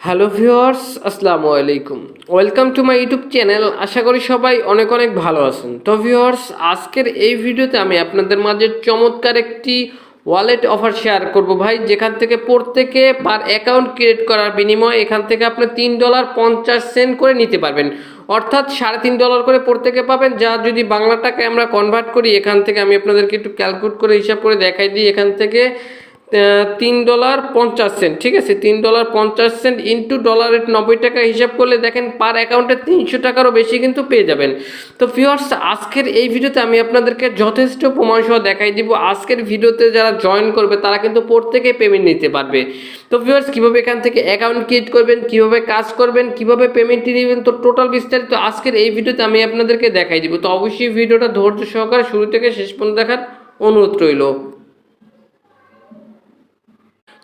Hello viewers, আসসালামু আলাইকুম। Welcome to my YouTube channel. আশা করি সবাই অনেক অনেক ভালো আছেন। তো ভিউয়ার্স, আজকের এই ভিডিওতে আমি আপনাদের মাঝে চমৎকার একটি ওয়ালেট অফার শেয়ার করব ভাই, যেখান থেকে প্রত্যেকে পার অ্যাকাউন্ট ক্রিয়েট করার বিনিময়ে এখান থেকে আপনি $3.50 করে নিতে পারবেন, অর্থাৎ $3.5 করে প্রত্যেকে পাবেন। যা যদি বাংলা টাকায় আমরা কনভার্ট করি, এখান থেকে আমি আপনাদেরকে একটু ক্যালকুলেট করে হিসাব করে দেখাই দিই। এখান থেকে $3.50, ঠিক আছে, $3.50 ইন্টু ডলারের 90 টাকা হিসাব করলে দেখেন পার অ্যাকাউন্টে 300 টাকারও বেশি কিন্তু পেয়ে যাবেন। তো ভিউয়ার্স, আজকের এই ভিডিওতে আমি আপনাদেরকে যথেষ্ট প্রমাণ সহ দেখাই দিব। আজকের ভিডিওতে যারা জয়েন করবে তারা কিন্তু প্রত্যেকে পেমেন্ট নিতে পারবে। তো ভিউয়ার্স, কীভাবে এখান থেকে অ্যাকাউন্ট ক্রিয়েট করবেন, কীভাবে কাজ করবেন, কীভাবে পেমেন্টটি নেবেন, তো টোটাল বিস্তারিত আজকের এই ভিডিওতে আমি আপনাদেরকে দেখাই দিব। তো অবশ্যই ভিডিওটা ধৈর্য সহকারে শুরু থেকে শেষ পর্যন্ত দেখার অনুরোধ রইল।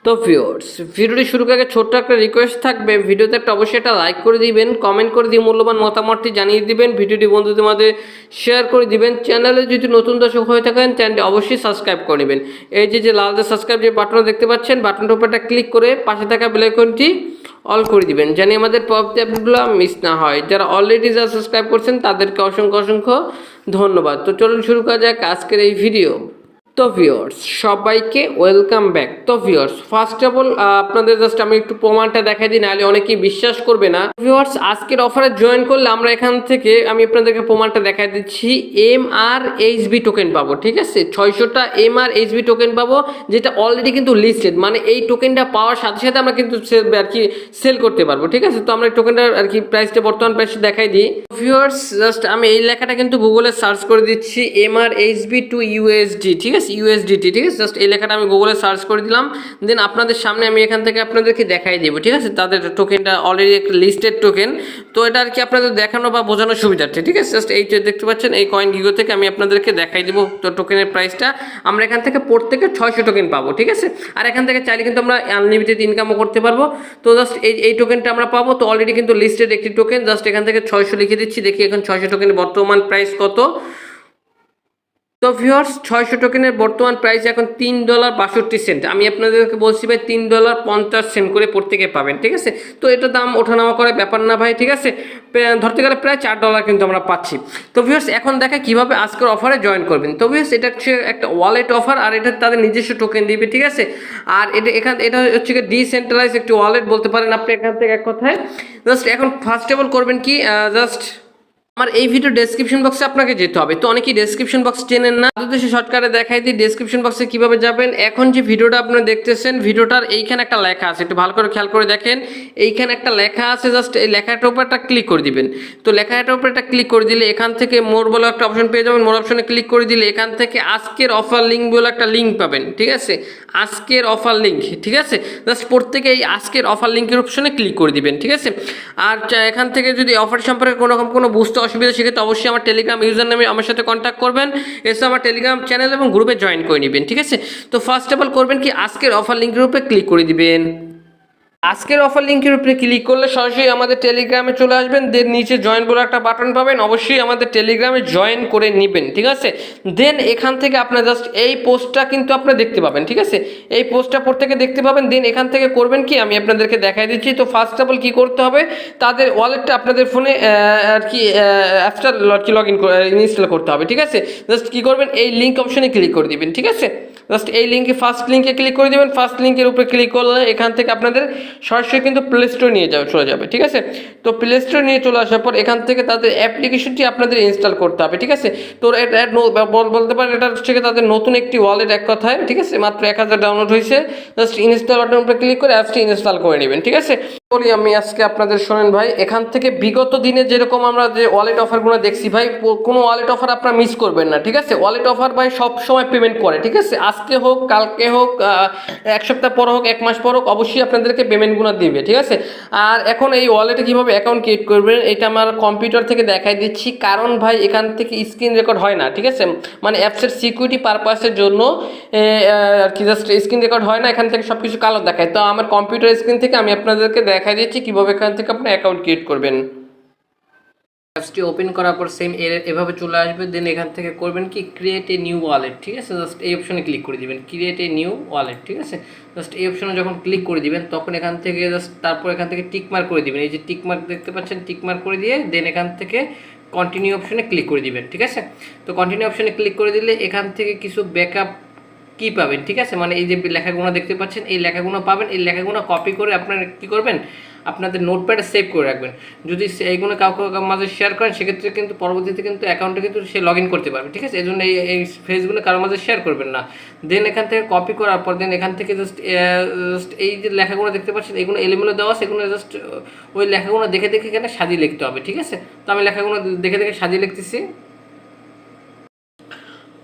তো ভিউয়ার্স, ভিডিওটি শুরু করার আগে ছোট্ট একটা রিকোয়েস্ট থাকবে, ভিডিওতে অবশ্যই একটা লাইক করে দিবেন, কমেন্ট করে দিয়ে মূল্যবান মতামতটি জানিয়ে দিবেন, ভিডিওটি বন্ধুদের মধ্যে শেয়ার করে দিবেন। চ্যানেলে যদি নতুন দর্শক হয়ে থাকেন চ্যানেলটি অবশ্যই সাবস্ক্রাইব করে নেবেন। এই যে লাল যে সাবস্ক্রাইব যে বাটনটা দেখতে পাচ্ছেন, বাটনটার উপর একটা ক্লিক করে পাশে থাকা বেল আইকনটি অল করে দিবেন, জানি আমাদের পরবর্তী আপডেটগুলো মিস না হয়। যারা অলরেডি যারা সাবস্ক্রাইব করছেন তাদেরকে অসংখ্য অসংখ্য ধন্যবাদ। তো চলুন শুরু করা যাক আজকের এই ভিডিও। তো ভিউয়ার্স, সবাইকে ওয়েলকাম ব্যাক। তো ভিউয়ার্স, ফার্স্ট অফ অল আপনাদের জাস্ট আমি একটু প্রমাণটা দেখাই দিই, নাহলে অনেকেই বিশ্বাস করবে না। ভিউয়ার্স, আজকের অফারে জয়েন করলে আমরা এখান থেকে আমি আপনাদেরকে প্রমাণটা দেখাই দিচ্ছি, MRHB টোকেন পাবো, ঠিক আছে, 600টা MRHB টোকেন পাবো, যেটা অলরেডি কিন্তু লিস্টেড, মানে এই টোকেনটা পাওয়ার সাথে সাথে আমরা কিন্তু সেল করতে পারবো, ঠিক আছে। তো আমরা এই টোকেনটার প্রাইসটা বর্তমান প্রাইস দেখাই দিই। ভিউয়ার্স, জাস্ট আমি এই লেখাটা কিন্তু গুগলে সার্চ করে দিচ্ছি, MRHB টু USD, ঠিক আছে, USDT, ঠিক আছে। জাস্ট এই লেখাটা আমি গুগলে সার্চ করে দিলাম, দেন আপনাদের সামনে আমি এখান থেকে আপনাদেরকে দেখাই দেবো, ঠিক আছে। তাদের টোকেনটা অলরেডি একটা লিস্টেড টোকেন, তো এটা আপনাদের দেখানো বা বোঝানোর সুবিধার্থে, ঠিক আছে। জাস্ট এই যে দেখতে পাচ্ছেন, এই কয়েন গিগো থেকে আমি আপনাদেরকে দেখাই দেবো তো টোকেনের প্রাইসটা। আমরা এখান থেকে প্রত্যেকে 600 টোকেন পাবো, ঠিক আছে। আর এখান থেকে চাইলে কিন্তু আমরা আনলিমিটেড ইনকামও করতে পারবো। তো জাস্ট এই টোকেনটা আমরা পাবো, তো অলরেডি কিন্তু লিস্টেড একটি টোকেন। জাস্ট এখান থেকে 600 লিখে দিচ্ছি, দেখি এখন 600 টোকেনের বর্তমান প্রাইস কত। তো ভিউয়ার্স, 600 টোকেনের বর্তমান প্রাইস এখন $3.62। আমি আপনাদেরকে বলছি ভাই, $3.50 করে প্রত্যেকে পাবেন, ঠিক আছে। তো এটা দাম ওঠানামা করে ব্যাপার না ভাই, ঠিক আছে। ধরতে গেলে প্রায় $4 কিন্তু আমরা পাচ্ছি। তো ভিউয়ার্স, এখন দেখা কিভাবে আজকের অফারে জয়েন করবেন। তো ভিউয়ার্স, এটা হচ্ছে একটা ওয়ালেট অফার, আর এটা তাদের নিজস্ব টোকেন দিবে, ঠিক আছে। আর এটা হচ্ছে ডিসেন্ট্রালাইজ একটি ওয়ালেট বলতে পারেন আপনি এখান থেকে, এক কথায়। জাস্ট এখন ফার্স্ট অফ অল করবেন কি, জাস্ট আমার এই ভিডিও ডেসক্রিপশন বক্সে আপনাকে যেতে হবে। তো অনেকেই ডেসক্রিপশন বক্স চেনেন না, তাদের সে শর্টকাটে দেখাই দিই ডেসক্রিপশন বক্সে কিভাবে যাবেন। এখন যে ভিডিওটা আপনারা দেখতেছেন, ভিডিওটার এইখানে একটা লেখা আছে, একটু ভালো করে খেয়াল করে দেখেন। এইখানে একটা লেখা আছে, জাস্ট এই লেখাটার উপর একটা ক্লিক করে দিবেন। তো লেখাটার উপর একটা ক্লিক করে দিলে এখান থেকে মোর বলে একটা অপশন পেয়ে যাবেন। মোর অপশনে ক্লিক করে দিলে এখান থেকে আজকের অফার লিঙ্ক বলে একটা লিঙ্ক পাবেন, ঠিক আছে, আজকের অফার লিঙ্ক, ঠিক আছে। জাস্ট প্রত্যেকে এই আজকের অফার লিঙ্কের অপশনে ক্লিক করে দিবেন, ঠিক আছে। আর এখান থেকে যদি অফার সম্পর্কে কোনো বুঝতে অসুবিধা, সেক্ষেত্রে অবশ্যই আমার টেলিগ্রাম ইউজার নামে আমার সাথে কন্ট্যাক্ট করবেন, এসে আমার টেলিগ্রাম চ্যানেল এবং গ্রুপে জয়েন করে নেবেন, ঠিক আছে। তো ফার্স্ট অফ অল করবেন কি, আজকের অফার লিঙ্কের উপরে ক্লিক করে দিবেন। আজকের অফার লিঙ্কের উপরে ক্লিক করলে সরাসরি আমাদের টেলিগ্রামে চলে আসবেন, দেন নিচে জয়েন বলে একটা বাটন পাবেন, অবশ্যই আমাদের টেলিগ্রামে জয়েন করে নেবেন, ঠিক আছে। দেন এখান থেকে আপনার জাস্ট এই পোস্টটা কিন্তু আপনারা দেখতে পাবেন, ঠিক আছে। এই পোস্টটা প্রত্যেকে দেখতে পাবেন। দেন এখান থেকে করবেন কি, আমি আপনাদেরকে দেখাই দিচ্ছি। তো ফার্স্ট অফ অল কী করতে হবে, তাদের ওয়ালেটটা আপনাদের ফোনে অ্যাপসটা লগ ইনস্টল করতে হবে, ঠিক আছে। জাস্ট কী করবেন, এই লিঙ্ক অপশনে ক্লিক করে দিবেন, ঠিক আছে। জাস্ট এই লিঙ্কে ফার্স্ট লিঙ্কে ক্লিক করে দেবেন। ফার্স্ট লিঙ্কের উপরে ক্লিক করলে এখান থেকে আপনাদের সরাসরি কিন্তু প্লে স্টোর নিয়ে চলে যাবে, ঠিক আছে। তো প্লে স্টোর নিয়ে চলে আসার পর এখান থেকে তাদের অ্যাপ্লিকেশনটি আপনাদের ইনস্টল করতে হবে, ঠিক আছে। তো এটা বলতে পারেন এটা হচ্ছে তাদের নতুন একটি ওয়ালেট, এক কথায়, ঠিক আছে। মাত্র 1000 ডাউনলোড হয়েছে। জাস্ট ইনস্টল বাটনের উপরে ক্লিক করে অ্যাপসটি ইনস্টল করে নেবেন, ঠিক আছে। বলি আমি আজকে আপনাদের শোনেন ভাই, এখান থেকে বিগত দিনে যেরকম আমরা যে ওয়ালেট অফারগুলো দেখছি ভাই, কোনো ওয়ালেট অফার আপনারা মিস করবেন না, ঠিক আছে। ওয়ালেট অফার ভাই সব সময় পেমেন্ট করে, ঠিক আছে। আজকে হোক, কালকে হোক, এক সপ্তাহ পর হোক, এক মাস পর হোক, অবশ্যই আপনাদেরকে পেমেন্টগুলো দিবে, ঠিক আছে। আর এখন এই ওয়ালেটে কীভাবে অ্যাকাউন্ট ক্রিয়েট করবেন এটা আমার কম্পিউটার থেকে দেখাই দিচ্ছি, কারণ ভাই এখান থেকে স্ক্রিন রেকর্ড হয় না, ঠিক আছে। মানে অ্যাপসের সিকিউরিটি পারপাসের জন্য জাস্ট স্ক্রিন রেকর্ড হয় না, এখান থেকে সব কিছু কালো দেখায়। তো আমার কম্পিউটার স্ক্রিন থেকে আমি আপনাদেরকে দেখাই দিচ্ছি কীভাবে এখান থেকে আপনি অ্যাকাউন্ট ক্রিয়েট করবেন। অ্যাপসটি ওপেন করার পর সেম এভাবে চলে আসবে। দেন এখান থেকে করবেন কি ক্রিয়েট এ নিউ ওয়ালেট, ঠিক আছে। জাস্ট এই অপশনে ক্লিক করে দিবেন, ক্রিয়েট এ নিউ ওয়ালেট, ঠিক আছে। জাস্ট এই অপশনে যখন ক্লিক করে দিবেন তখন এখান থেকে জাস্ট তারপর এখান থেকে টিক মার্ক করে দিবেন, এই যে টিক মার্ক দেখতে পাচ্ছেন, টিক মার্ক করে দিয়ে দেন এখান থেকে কন্টিনিউ অপশনে ক্লিক করে দিবেন, ঠিক আছে। তো কন্টিনিউ অপশনে ক্লিক করে দিলে এখান থেকে কিছু ব্যাকআপ কি পাবেন, ঠিক আছে। মানে এই যে লেখাগুলো দেখতে পাচ্ছেন, এই লেখাগুলো পাবেন। এই লেখাগুলো কপি করে আপনারা কী করবেন, আপনাদের নোটপ্যাডে সেভ করে রাখবেন। যদি এইগুলো কাউকে মাঝে শেয়ার করেন সেক্ষেত্রে কিন্তু পরবর্তীতে কিন্তু অ্যাকাউন্টে কিন্তু সে লগ ইন করতে পারবে, ঠিক আছে। এই জন্য এই ফেসগুলো কারোর মাঝে শেয়ার করবেন না। দেন এখান থেকে কপি করার পর দেন এখান থেকে জাস্ট এই যে লেখাগুলো দেখতে পাচ্ছেন এগুলো এলোমেলো দেওয়া আছে, এগুলো জাস্ট ওই লেখাগুলো দেখে দেখে এখানে সাজিয়ে লিখতে হবে, ঠিক আছে। তো আমি লেখাগুলো দেখে দেখে সাজিয়ে লিখতেছি।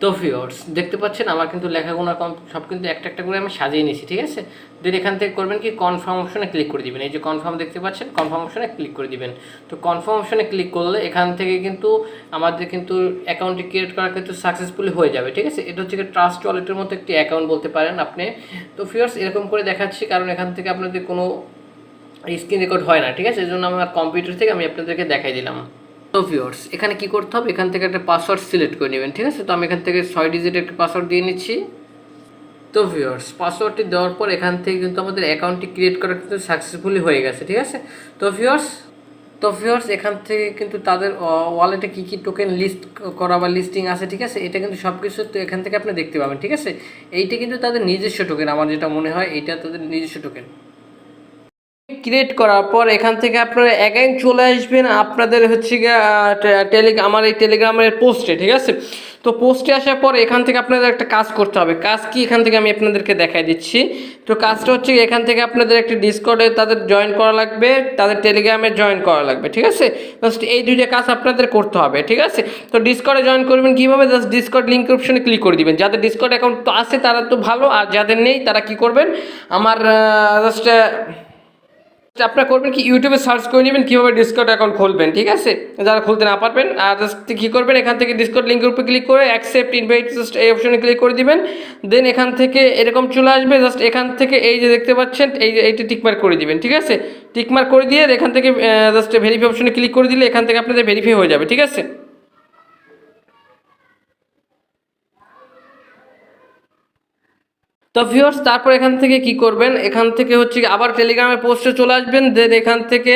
তো ভিউয়ার্স দেখতে পাচ্ছেন আমার কিন্তু লেখাগুলো সব কিন্তু একটা একটা করে আমি সাজিয়ে নিয়েছি, ঠিক আছে। দেন এখান থেকে করবেন কি কনফার্ম অপশনে ক্লিক করে দিবেন, এই যে কনফার্ম দেখতে পাচ্ছেন, কনফার্ম অপশনে ক্লিক করে দিবেন। তো কনফার্ম অপশনে ক্লিক করলে এখান থেকে কিন্তু আমাদের কিন্তু অ্যাকাউন্টটি ক্রিয়েট করা কিন্তু সাকসেসফুলি হয়ে যাবে, ঠিক আছে। এটা হচ্ছে ট্রাস্ট ওয়ালেটের মতো একটি অ্যাকাউন্ট বলতে পারেন আপনি। তো ভিউয়ার্স এরকম করে দেখাচ্ছি কারণ এখান থেকে আপনাদের কোনো স্ক্রিন রেকর্ড হয় না, ঠিক আছে। এই জন্য আমার কম্পিউটার থেকে আমি আপনাদেরকে দেখাই দিলাম। তো ভিউয়ার্স এখানে কি করতে হবে, এখান থেকে একটা পাসওয়ার্ড সিলেক্ট করে নেবেন, ঠিক আছে। তো আমি এখান থেকে 6 ডিজিটের একটা পাসওয়ার্ড দিয়ে নিচ্ছি। তো ভিউয়ার্স পাসওয়ার্ডটি দেওয়ার পর এখান থেকে কিন্তু আমাদের অ্যাকাউন্টটি ক্রিয়েট করা কিন্তু সাকসেসফুলি হয়ে গেছে, ঠিক আছে। তো ভিউয়ার্স এখান থেকে কিন্তু তাদের ওয়ালেটে কী কী টোকেন লিস্ট করা বা লিস্টিং আছে, ঠিক আছে। এটা কিন্তু সব কিছু তো এখান থেকে আপনি দেখতে পাবেন, ঠিক আছে। এইটা কিন্তু তাদের নিজস্ব টোকেন, আমার যেটা মনে হয় এইটা তাদের নিজস্ব টোকেন। ক্রিয়েট করার পর এখান থেকে আপনারা অ্যাগাইন চলে আসবেন আপনাদের হচ্ছে আমার এই টেলিগ্রামের পোস্টে, ঠিক আছে। তো পোস্টে আসার পর এখান থেকে আপনাদের একটা কাজ করতে হবে। কাজ কি এখান থেকে আমি আপনাদেরকে দেখাই দিচ্ছি। তো কাজটা হচ্ছে এখান থেকে আপনাদের একটা ডিসকর্ডে তাদের জয়েন করা লাগবে, তাদের টেলিগ্রামে জয়েন করা লাগবে, ঠিক আছে। জাস্ট এই দুইটা কাজ আপনাদের করতে হবে, ঠিক আছে। তো ডিসকর্ডে জয়েন করবেন কীভাবে, জাস্ট ডিসকর্ড লিঙ্ক অপশনে ক্লিক করে দিবেন। যাদের ডিসকর্ড অ্যাকাউন্ট তো আছে তারা তো ভালো, আর যাদের নেই তারা কি করবেন, আমার জাস্ট আপনারা করবেন কি ইউটিউবে সার্চ করে নেবেন কীভাবে ডিসকর্ড অ্যাকাউন্ট খুলবেন, ঠিক আছে। যারা খুলতে না পারবেন আর জাস্ট কী করবেন, এখান থেকে ডিসকর্ড লিঙ্কের উপরে ক্লিক করে অ্যাকসেপ্ট ইনভাইট জাস্ট এই অপশনে ক্লিক করে দিবেন। দেন এখান থেকে এরকম চলে আসবে, জাস্ট এখান থেকে এই যে দেখতে পাচ্ছেন এইটা টিকমার্ক করে দিবেন, ঠিক আছে। টিকমার্ক করে দিয়ে এখান থেকে জাস্ট ভেরিফাই অপশনে ক্লিক করে দিলে এখান থেকে আপনাদের ভেরিফাই হয়ে যাবে, ঠিক আছে। তো ভিউয়ার্স তারপর এখান থেকে কি করবেন, এখান থেকে হচ্ছে আবার টেলিগ্রামের পোস্টে চলে আসবেন। দেন এখান থেকে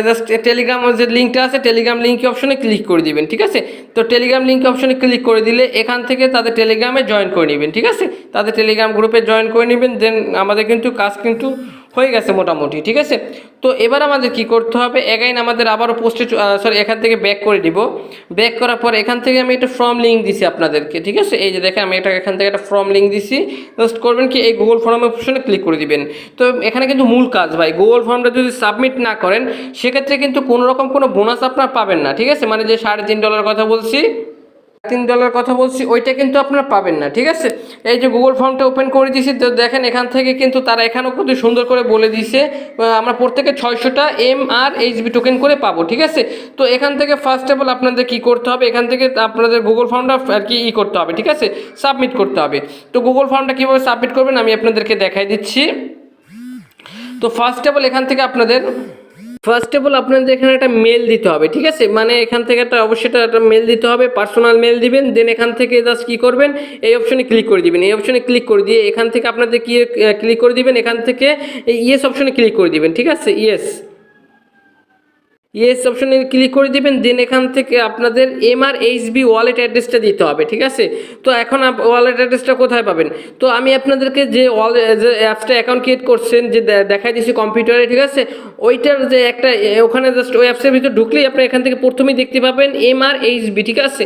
জাস্ট টেলিগ্রামের যে লিঙ্কটা আছে টেলিগ্রাম লিঙ্ক অপশনে ক্লিক করে দিবেন, ঠিক আছে। তো টেলিগ্রাম লিঙ্ক অপশনে ক্লিক করে দিলে এখান থেকে তাদের টেলিগ্রামে জয়েন করে নেবেন, ঠিক আছে। তাদের টেলিগ্রাম গ্রুপে জয়েন করে নেবেন। দেন আমাদের কিন্তু কাজ কিন্তু হয়ে গেছে মোটামুটি, ঠিক আছে। তো এবার আমাদের কি করতে হবে, এগাইন আমাদের আবারও পোস্টে এখান থেকে ব্যাক করে দিব। ব্যাক করার পর এখান থেকে আমি একটা ফর্ম লিঙ্ক দিছি আপনাদেরকে, ঠিক আছে। এই যে দেখেন আমি এখান থেকে একটা ফর্ম লিঙ্ক দিছি। জাস্ট করবেন কি এই গুগল ফর্ম অপশনে ক্লিক করে দিবেন। তো এখানে কিন্তু মূল কাজ ভাই, গুগল ফর্মটা যদি সাবমিট না করেন সেক্ষেত্রে কিন্তু কোনো রকম কোনো বোনাস আপনার পাবেন না, ঠিক আছে। মানে যে $3.5 কথা বলছি, $3 কথা বলছি ওইটা কিন্তু আপনারা পাবেন না, ঠিক আছে। এই যে গুগল ফর্মটা ওপেন করে দিয়েছি, তো দেখেন এখান থেকে কিন্তু তারা এখানেও কিন্তু সুন্দর করে বলে দিয়েছে আমরা প্রত্যেকে 600টা MRHB টোকেন করে পাবো, ঠিক আছে। তো এখান থেকে ফার্স্ট অফ অল আপনাদের কী করতে হবে, এখান থেকে আপনাদের গুগল ফর্মটা আর কি করতে হবে, ঠিক আছে, সাবমিট করতে হবে। তো গুগল ফর্মটা কীভাবে সাবমিট করবেন আমি আপনাদেরকে দেখাই দিচ্ছি। তো ফার্স্ট অফ অল এখান থেকে আপনাদের এখানে একটা মেল দিতে হবে, ঠিক আছে। মানে এখান থেকে অবশ্যই একটা মেল দিতে হবে, পার্সোনাল মেল দিবেন। দেন এখান থেকে জাস্ট কী করবেন, এই অপশনে ক্লিক করে দিবেন। এই অপশনে ক্লিক করে দিয়ে এখান থেকে আপনাদের কি ক্লিক করে দিবেন, এখান থেকে এই ইয়েস অপশনে ক্লিক করে দিবেন, ঠিক আছে। ইয়েস অপশনে ক্লিক করে দিবেন। দেন এখান থেকে আপনাদের MRHB ওয়ালেট অ্যাড্রেসটা দিতে হবে, ঠিক আছে। তো এখন ওয়ালেট অ্যাড্রেসটা কোথায় পাবেন, তো আমি আপনাদেরকে যে অ্যাপসটা অ্যাকাউন্ট ক্রিয়েট করছেন যে দেখাই দিয়েছি কম্পিউটারে, ঠিক আছে। ওইটার যে একটা ওখানে জাস্ট ওই অ্যাপসের ভিতরে ঢুকলেই আপনি এখান থেকে প্রথমেই দেখতে পাবেন MRHB, ঠিক আছে।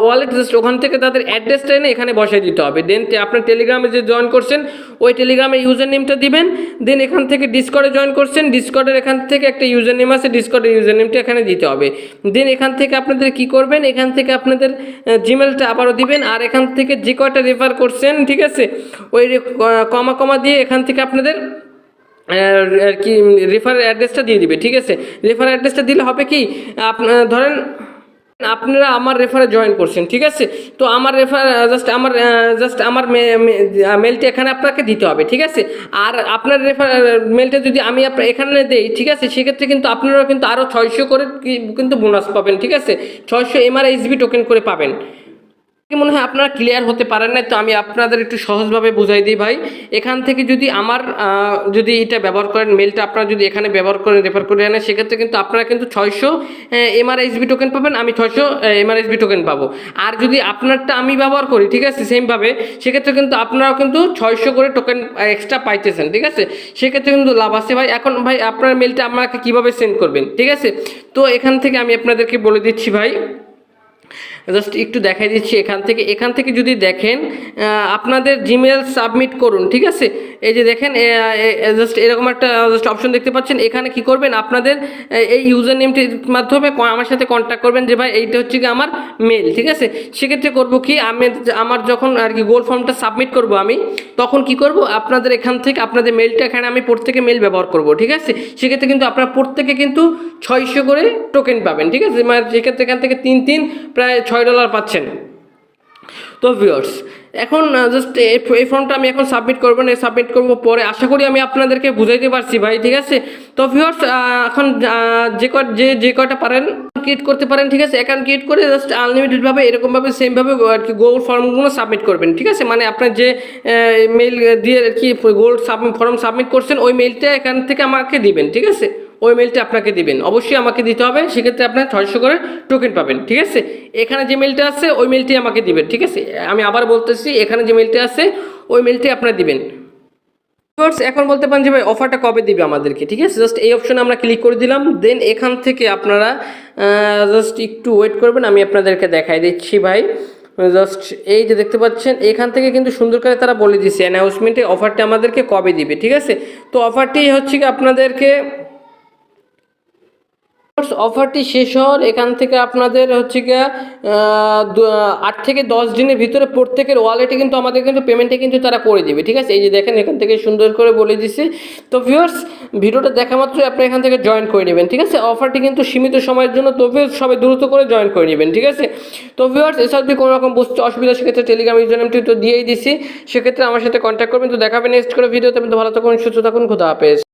ওয়ালেট জাস্ট ওখান থেকে তাদের অ্যাড্রেসটা এনে এখানে বসাই দিতে হবে। দেন আপনার টেলিগ্রামে যে জয়েন করছেন ওই টেলিগ্রামের ইউজার নেমটা দিবেন। দেন এখান থেকে ডিসকর্ডে জয়েন করছেন, ডিসকর্ডের এখান থেকে একটা ইউজার নেম আছে, ডিসকর্ডের ইউজার নেমটা এখানে দিতে হবে। দেন এখান থেকে আপনাদের কি করবেন, এখান থেকে আপনাদের জিমেলটা আবারও দিবেন। আর এখান থেকে যে কয়টা রেফার করছেন, ঠিক আছে, ওই কমা দিয়ে এখান থেকে আপনাদের আর কি রেফার অ্যাড্রেসটা দিয়ে দিবে, ঠিক আছে। রেফার অ্যাড্রেসটা দিলে হবে কি আপনার ধরেন আপনারা আমার রেফারে জয়েন করছেন, ঠিক আছে? তো আমার রেফার জাস্ট আমার মেলটা এখানে আপনাকে দিতে হবে, ঠিক আছে? আর আপনার রেফার মেলটা যদি আমি এখানে দেই, ঠিক আছে, সেক্ষেত্রে কিন্তু আপনারাও কিন্তু আরও 600 করে কিন্তু বোনাস পাবেন, ঠিক আছে? 600 MRHB টোকেন করে পাবেন। কি মনে হয় আপনারা ক্লিয়ার হতে পারেন না, তো আমি আপনাদের একটু সহজভাবে বুঝাই দিই ভাই। এখান থেকে যদি আমার যদি এটা ব্যবহার করেন, মেলটা আপনারা যদি এখানে ব্যবহার করেন, রেফার করে আনেন, সেক্ষেত্রে কিন্তু আপনারা কিন্তু 600 MRHB টোকেন পাবেন, আমি 600 MRHB টোকেন পাবো। আর যদি আপনারটা আমি ব্যবহার করি, ঠিক আছে, সেমভাবে, সেক্ষেত্রে কিন্তু আপনারাও কিন্তু 600 করে টোকেন এক্সট্রা পাইতেছেন, ঠিক আছে? সেক্ষেত্রে কিন্তু লাভ আছে ভাই। এখন ভাই আপনার মেলটা আমাকে কীভাবে সেন্ড করবেন, ঠিক আছে? তো এখান থেকে আমি আপনাদেরকে বলে দিচ্ছি ভাই, জাস্ট একটু দেখাই দিচ্ছি। এখান থেকে যদি দেখেন, আপনাদের জিমেল সাবমিট করুন, ঠিক আছে? এই যে দেখেন, জাস্ট এরকম একটা জাস্ট অপশন দেখতে পাচ্ছেন। এখানে কি করবেন, আপনাদের এই ইউজার নেমটির মাধ্যমে আমার সাথে কন্ট্যাক্ট করবেন যে ভাই এইটা হচ্ছে কি আমার মেল, ঠিক আছে? সেক্ষেত্রে করব কি, আমার যখন আর কি গোল ফর্মটা সাবমিট করব আমি, তখন কি করব, আপনাদের এখান থেকে আপনাদের মেলটা এখানে আমি প্রত্যেকে মেল ব্যবহার করব, ঠিক আছে? সেক্ষেত্রে কিন্তু আপনারা প্রত্যেকে কিন্তু 600 করে টোকেন পাবেন, ঠিক আছে? মানে সেক্ষেত্রে এখান থেকে 3 প্রায় $6 পাচ্ছেন। তো ভিউয়ার্স, এখন জাস্ট এই ফর্মটা আমি এখন সাবমিট করবো না, সাবমিট করবো পরে। আশা করি আমি আপনাদেরকে বুঝাইতে পারছি ভাই, ঠিক আছে? তো ভিউয়ার্স, এখন যে কয়টা পারেন ক্রিয়েট করতে পারেন, ঠিক আছে? অ্যাকাউন্ট ক্রিয়েট করে জাস্ট আনলিমিটেডভাবে এরকমভাবে সেমভাবে আর কি গোল ফর্মগুলো সাবমিট করবেন, ঠিক আছে? মানে আপনার যে মেল দিয়ে আর কি গোল ফর্ম সাবমিট করছেন, ওই মেলটা এখান থেকে আমাকে দিবেন, ঠিক আছে? ওই মেলটা আপনাকে দিবেন, অবশ্যই আমাকে দিতে হবে। সেক্ষেত্রে আপনার 600 করে টোকেন পাবেন, ঠিক আছে? এখানে যে মেলটা আছে ওই মেলটি আমাকে দিবেন, ঠিক আছে? আমি আবার বলতেছি, এখানে যে মেলটা আছে ওই মেলটি আপনারা দিবেন। এখন বলতে পারেন যে ভাই অফারটা কবে দিবে আমাদেরকে, ঠিক আছে? জাস্ট এই অপশনে আমরা ক্লিক করে দিলাম। দেন এখান থেকে আপনারা জাস্ট একটু ওয়েট করবেন, আমি আপনাদেরকে দেখাই দিচ্ছি ভাই। জাস্ট এই যে দেখতে পাচ্ছেন, এখান থেকে কিন্তু সুন্দর করে তারা বলে দিচ্ছে অ্যানাউন্সমেন্টে অফারটা আমাদেরকে কবে দিবে, ঠিক আছে? তো অফারটি হচ্ছে কি আপনাদেরকে অফারটি শেষ হওয়ার এখান থেকে আপনাদের হচ্ছে গিয়ে 8 থেকে 10 দিনের ভিতরে প্রত্যেকের ওয়ালেটে কিন্তু আমাদের কিন্তু পেমেন্টে কিন্তু তারা করে দিবে, ঠিক আছে? এই যে দেখেন, এখান থেকে সুন্দর করে বলে দিছে। তো ভিউয়ার্স, ভিডিওটা দেখা মাত্রই আপনি এখান থেকে জয়েন করে নেবেন, ঠিক আছে? অফারটি কিন্তু সীমিত সময়ের জন্য, তো ভিউয়ার্স সবাই দ্রুত করে জয়েন করে নেবেন, ঠিক আছে? তো ভিউয়ার্স, এসব যদি কোনো রকম বুঝতে অসুবিধা, সেক্ষেত্রে টেলিগ্রাম ইউজার নেমটি তো দিয়েই দিছি, সেক্ষেত্রে আমার সাথে কন্ট্যাক্ট করবেন। তো দেখাবেন নেক্সট করে ভিডিওতে। ভালো থাকুন, সুস্থ থাকুন, খোদা হাফেজ।